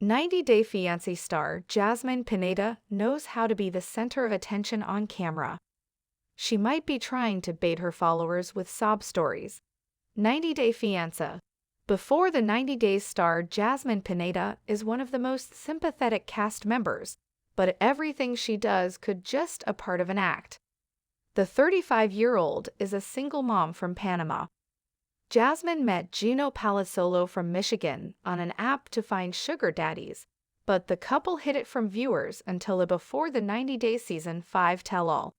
90-Day Fiancé star Jasmine Pineda knows how to be the center of attention on camera. She might be trying to bait her followers with sob stories. 90-Day Fiancé. Before the 90 Days star Jasmine Pineda is one of the most sympathetic cast members, but everything she does could just a part of an act. The 35-year-old is a single mom from Panama. Jasmine met Gino Palazzolo from Michigan on an app to find sugar daddies, but the couple hid it from viewers until a before the 90 Days season 5 tell-all.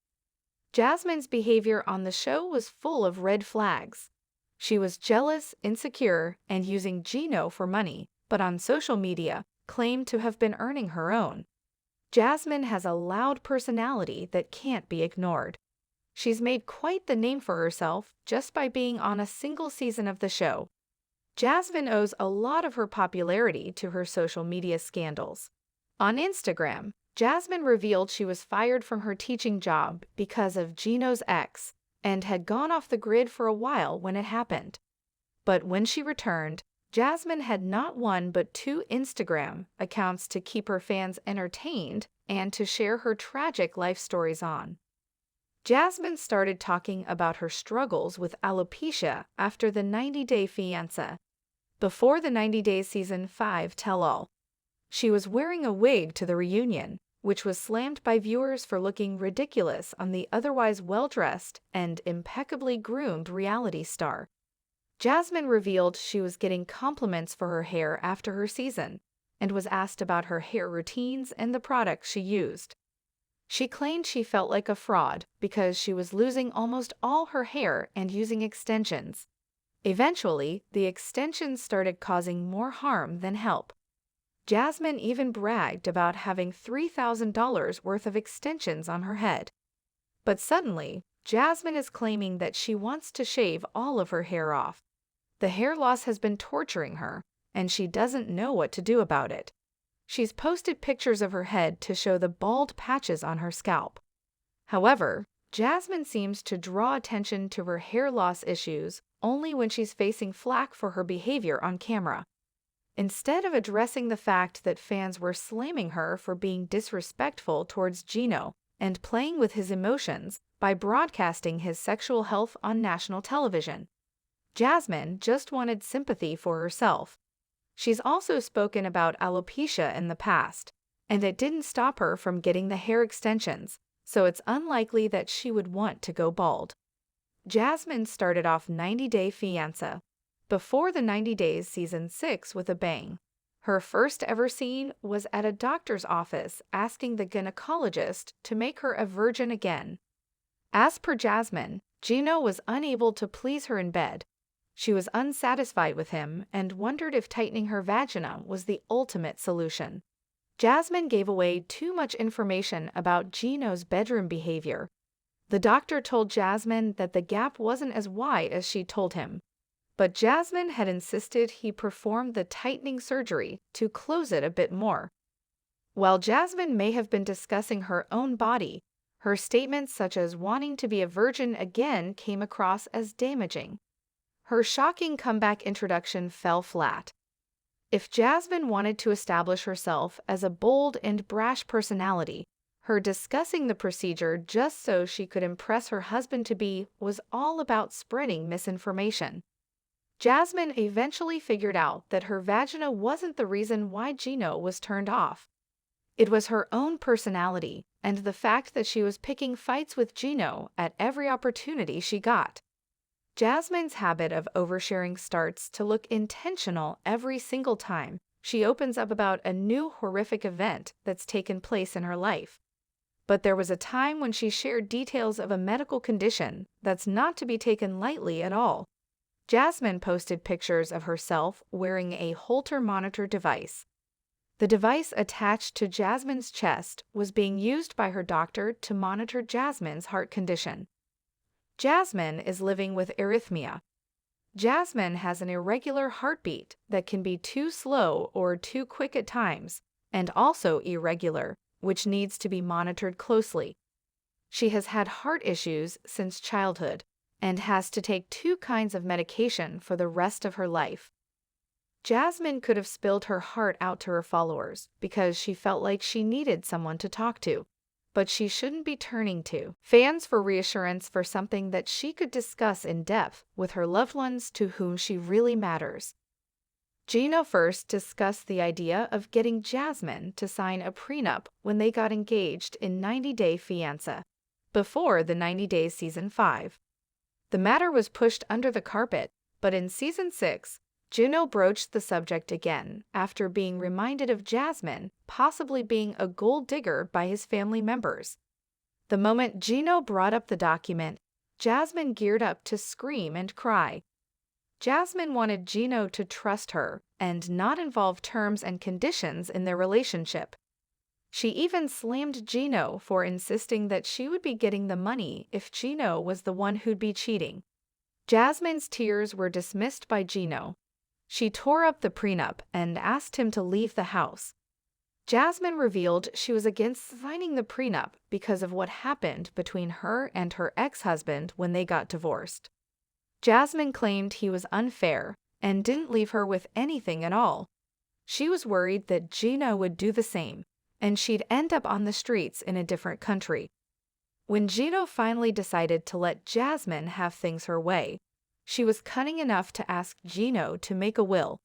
Jasmine's behavior on the show was full of red flags. She was jealous, insecure, and using Gino for money, but on social media, claimed to have been earning her own. Jasmine has a loud personality that can't be ignored. She's made quite the name for herself just by being on a single season of the show. Jasmine owes a lot of her popularity to her social media scandals. On Instagram, Jasmine revealed she was fired from her teaching job because of Gino's ex and had gone off the grid for a while when it happened. But when she returned, Jasmine had not one but two Instagram accounts to keep her fans entertained and to share her tragic life stories on. Jasmine started talking about her struggles with alopecia after the 90-Day Fiancé. Before the 90 Days season 5 tell-all, she was wearing a wig to the reunion, which was slammed by viewers for looking ridiculous on the otherwise well-dressed and impeccably groomed reality star. Jasmine revealed she was getting compliments for her hair after her season and was asked about her hair routines and the products she used. She claimed she felt like a fraud because she was losing almost all her hair and using extensions. Eventually, the extensions started causing more harm than help. Jasmine even bragged about having $3,000 worth of extensions on her head. But suddenly, Jasmine is claiming that she wants to shave all of her hair off. The hair loss has been torturing her, and she doesn't know what to do about it. She's posted pictures of her head to show the bald patches on her scalp. However, Jasmine seems to draw attention to her hair loss issues only when she's facing flack for her behavior on camera. Instead of addressing the fact that fans were slamming her for being disrespectful towards Gino and playing with his emotions by broadcasting his sexual health on national television, Jasmine just wanted sympathy for herself. She's also spoken about alopecia in the past, and it didn't stop her from getting the hair extensions, so it's unlikely that she would want to go bald. Jasmine started off 90-Day Fiancé before the 90 Days season 6 with a bang. Her first ever scene was at a doctor's office asking the gynecologist to make her a virgin again. As per Jasmine, Gino was unable to please her in bed. She was unsatisfied with him and wondered if tightening her vagina was the ultimate solution. Jasmine gave away too much information about Gino's bedroom behavior. The doctor told Jasmine that the gap wasn't as wide as she told him, but Jasmine had insisted he perform the tightening surgery to close it a bit more. While Jasmine may have been discussing her own body, her statements such as wanting to be a virgin again came across as damaging. Her shocking comeback introduction fell flat. If Jasmine wanted to establish herself as a bold and brash personality, her discussing the procedure just so she could impress her husband-to-be was all about spreading misinformation. Jasmine eventually figured out that her vagina wasn't the reason why Gino was turned off. It was her own personality and the fact that she was picking fights with Gino at every opportunity she got. Jasmine's habit of oversharing starts to look intentional every single time she opens up about a new horrific event that's taken place in her life. But there was a time when she shared details of a medical condition that's not to be taken lightly at all. Jasmine posted pictures of herself wearing a Holter monitor device. The device attached to Jasmine's chest was being used by her doctor to monitor Jasmine's heart condition. Jasmine is living with arrhythmia. Jasmine has an irregular heartbeat that can be too slow or too quick at times, and also irregular, which needs to be monitored closely. She has had heart issues since childhood and has to take 2 kinds of medication for the rest of her life. Jasmine could have spilled her heart out to her followers because she felt like she needed someone to talk to, but she shouldn't be turning to fans for reassurance for something that she could discuss in depth with her loved ones to whom she really matters. Gino first discussed the idea of getting Jasmine to sign a prenup when they got engaged in 90 Day Fiancé, before the 90 Days Season 5. The matter was pushed under the carpet, but in Season 6, Gino broached the subject again after being reminded of Jasmine possibly being a gold digger by his family members. The moment Gino brought up the document, Jasmine geared up to scream and cry. Jasmine wanted Gino to trust her and not involve terms and conditions in their relationship. She even slammed Gino for insisting that she would be getting the money if Gino was the one who'd be cheating. Jasmine's tears were dismissed by Gino. She tore up the prenup and asked him to leave the house. Jasmine revealed she was against signing the prenup because of what happened between her and her ex-husband when they got divorced. Jasmine claimed he was unfair and didn't leave her with anything at all. She was worried that Gino would do the same, and she'd end up on the streets in a different country. When Gino finally decided to let Jasmine have things her way, she was cunning enough to ask Gino to make a will.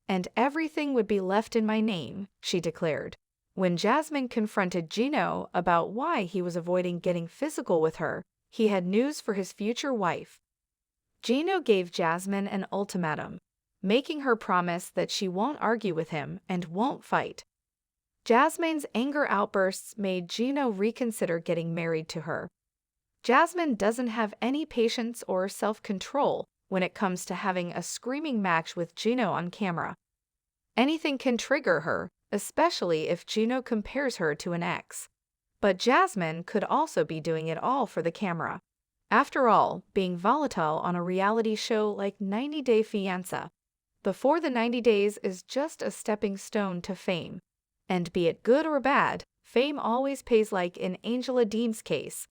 And everything would be left in my name, she declared. When Jasmine confronted Gino about why he was avoiding getting physical with her, he had news for his future wife. Gino gave Jasmine an ultimatum, making her promise that she won't argue with him and won't fight. Jasmine's anger outbursts made Gino reconsider getting married to her. Jasmine doesn't have any patience or self-control when it comes to having a screaming match with Gino on camera. Anything can trigger her, especially if Gino compares her to an ex. But Jasmine could also be doing it all for the camera. After all, being volatile on a reality show like 90 Day Fiancé before the 90 days is just a stepping stone to fame. And be it good or bad, fame always pays, like in Angela Dean's case.